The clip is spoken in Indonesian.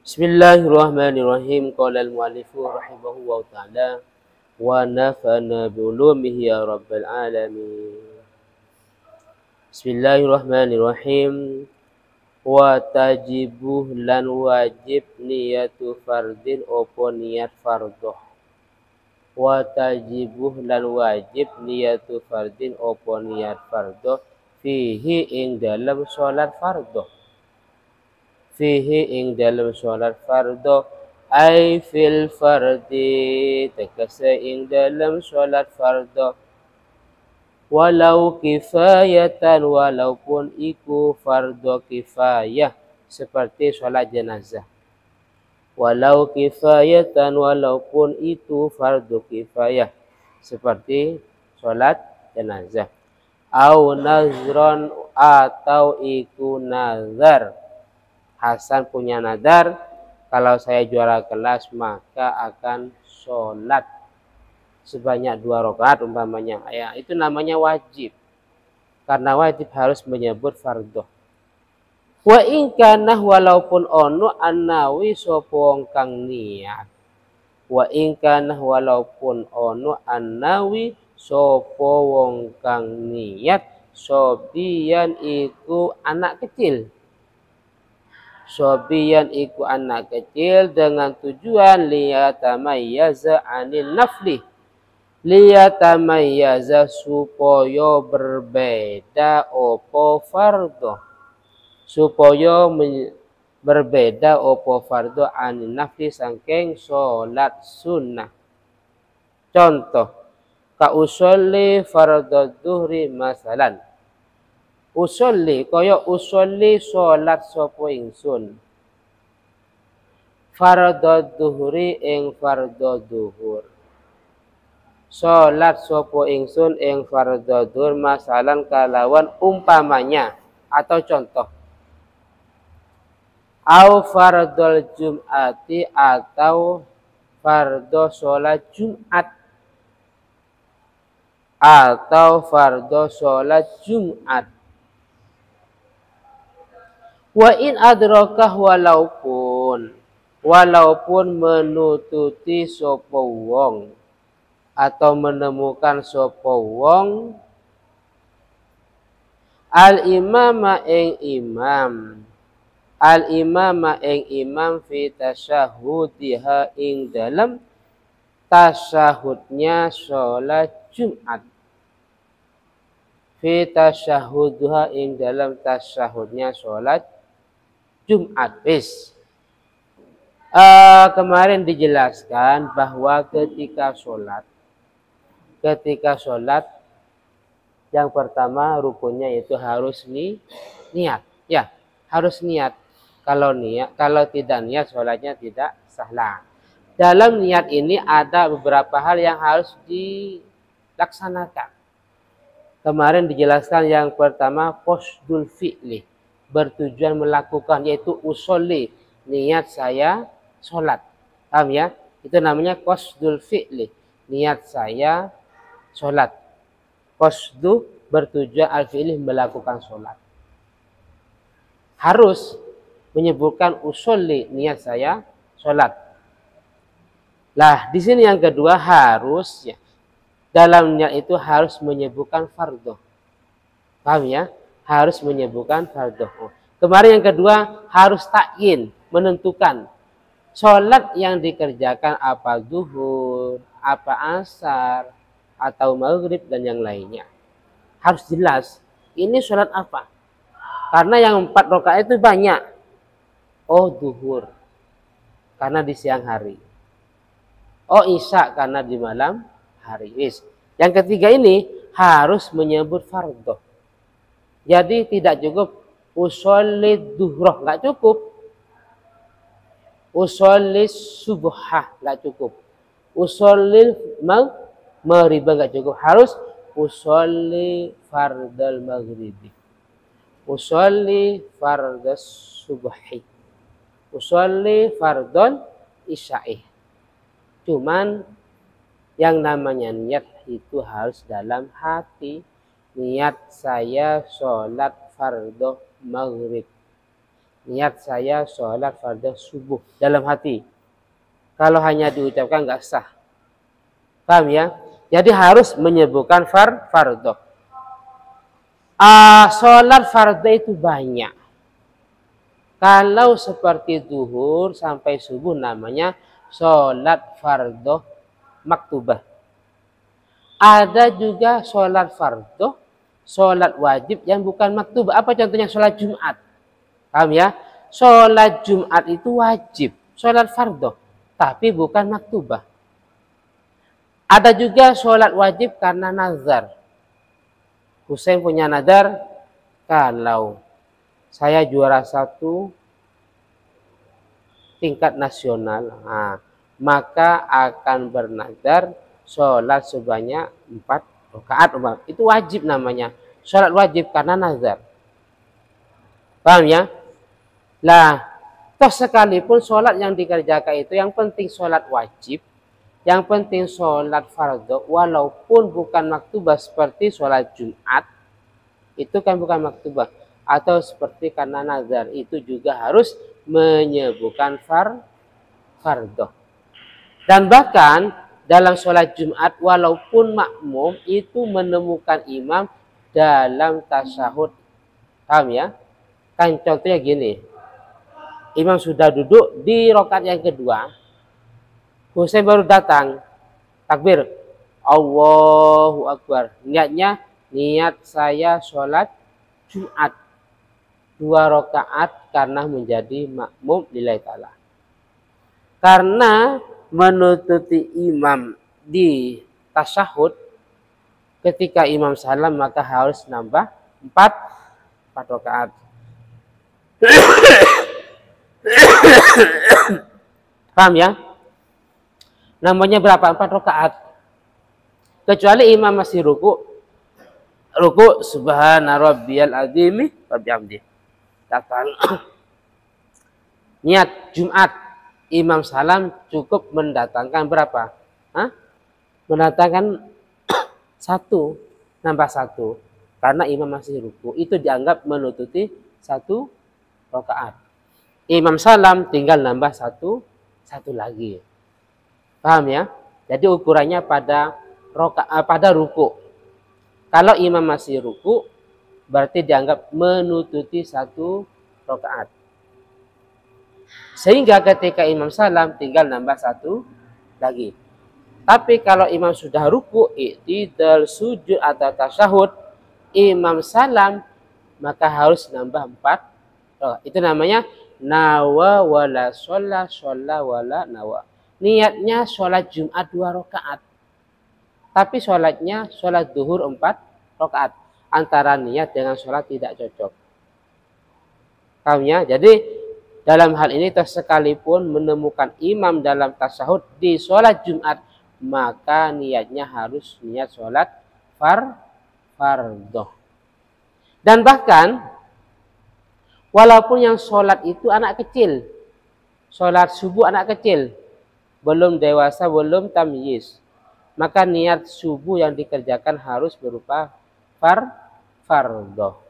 Bismillahirrahmanirrahim. Qala al-mu'allifu rahimahullahu ta'ala wa nafa'ana bi ulumihi ya rabbal alamin. Bismillahirrahmanirrahim. Wa tajibuh lan wajib niyatu fardin opo niat fardho. Wa tajibuh lan wajib niyatu fardin opo niat fardho fihi ing dalam sholat fardho. Fihi ing dalam sholat fardho ay fil fardi tegese ing dalam sholat fardho walau kifayatan walaupun iku fardho kifayah seperti sholat jenazah. Walau kifayatan walaupun itu fardhu kifayah seperti sholat jenazah. Au nazron atau iku nazar. Hasan punya nadar, kalau saya juara kelas maka akan sholat sebanyak 2 rakaat umpamanya. Ya, itu namanya wajib. Karena wajib harus menyebut fardhu. Wa in kana walaupun ono annawi sapa wong kang niat. Wa in kana walaupun ono annawi sapa wong kang niat sobiyan iku anak kecil. Sobiyan iku anak kecil dengan tujuan liyatamayyaza anil nafli. Liyatamayyaza supaya berbeda opo fardhu. Supaya berbeda opo fardhu anil nafli sangking sholat sunnah. Contoh, ka usolli fardhu dhuhri masalan. Usolli kaya usolli sholat sapa ingsun. Fardhu dhuhri ing fardhu dhuhur. Sholat sapa ingsun ing fardhu dhuhur masalan kalawan umpamanya atau contoh. Au fardhul jum'ati atau fardhu sholat Jumat. Atau fardhu sholat Jumat. Wa in adrakah walaupun menututi sapa wong atau menemukan sapa wong al imama ing imam fi tasyahudiha ing dalam tasyahudnya sholat Jumat. Fi tasyahudha ing dalam tasyahudnya sholat Jumat. Kemarin dijelaskan bahwa ketika sholat yang pertama rukunnya itu harus niat. Ya, harus niat. Kalau tidak niat sholatnya tidak sah. Dalam niat ini ada beberapa hal yang harus dilaksanakan. Kemarin dijelaskan yang pertama qasdul fi'li, bertujuan melakukan, yaitu usolli, niat saya sholat. Paham ya? Itu namanya qasdul fi'li, niat saya sholat. Qasdu bertujuan al-fi'li, melakukan sholat. Harus menyebutkan usolli, niat saya sholat. Lah, di sini yang kedua harus ya, dalam niat itu harus menyebutkan fardhu. Paham ya? Harus menyebutkan fardhu. Kemarin yang kedua harus takyin, menentukan sholat yang dikerjakan apa zuhur, apa asar, atau maghrib dan yang lainnya. Harus jelas ini sholat apa. Karena yang 4 rakaat itu banyak. Oh zuhur karena di siang hari. Oh isya karena di malam hari. Yang ketiga ini harus menyebut fardhu. Jadi tidak cukup usolli duhroh, nggak cukup. Usolli subhah, nggak cukup. Usolli maghrib, nggak cukup. Harus usolli fardal maghribi. Usolli fardal subhi. Usolli fardal isya'i. Cuman yang namanya niat itu harus dalam hati. Niat saya sholat fardhu maghrib. niat saya sholat fardu subuh dalam hati. Kalau hanya diucapkan nggak sah. Paham ya? Jadi harus menyebutkan fardu. Sholat fardu itu banyak. Kalau seperti zuhur sampai subuh namanya sholat fardu maktubah. Ada juga sholat fardu, sholat wajib yang bukan maktubah. Apa contohnya? Sholat Jumat. Paham ya? Sholat Jumat itu wajib. Sholat fardu. Tapi bukan maktubah. Ada juga sholat wajib karena nazar. Husain punya nazar, kalau saya juara 1 tingkat nasional, maka akan bernazar sholat sebanyak 4 rakaat. Itu wajib namanya. Sholat wajib karena nazar. Paham ya? Lah, toh sekalipun sholat yang dikerjakan itu yang penting sholat wajib, yang penting sholat fardu, walaupun bukan maktubah seperti sholat Jumat, itu kan bukan maktubah. Atau seperti karena nazar, itu juga harus menyebutkan fardu. Dan bahkan dalam sholat Jumat, walaupun makmum itu menemukan imam dalam tasyahud. Paham ya? Kan contohnya gini. Imam sudah duduk di rakaat yang kedua. Husain baru datang. Takbir. Allahu Akbar. Niatnya, niat saya sholat Jumat 2 rakaat karena menjadi makmum lillahi ta'ala. Karena menututi imam di tasyahud, ketika imam salam maka harus nambah 4 rakaat. Paham ya? Namanya berapa? 4 rakaat. Kecuali imam masih ruku subhana rabbiyal azimi wa bihamdi. Datang. Niat Jumat, imam salam cukup mendatangkan berapa? Mendatangkan 1, nambah 1. Karena imam masih ruku, itu dianggap menututi 1 rakaat. Imam salam tinggal nambah 1 lagi. Paham ya? Jadi ukurannya pada ruku. Kalau imam masih ruku, berarti dianggap menututi 1 rakaat. Sehingga ketika imam salam tinggal nambah 1 lagi. Tapi kalau imam sudah ruku, i'tidal, sujud atau tasyahud, imam salam, maka harus nambah 4. Itu namanya nawa wala sholla wala nawa. Niatnya sholat Jumat 2 rakaat. Tapi sholatnya sholat duhur 4 rakaat. Antara niat dengan sholat tidak cocok. Paham ya? Jadi dalam hal ini sekalipun menemukan imam dalam tasyahud di sholat Jumat, maka niatnya harus niat sholat fardu. Dan bahkan walaupun yang sholat itu anak kecil, sholat subuh anak kecil, belum dewasa, belum tamyiz, maka niat subuh yang dikerjakan harus berupa fardu.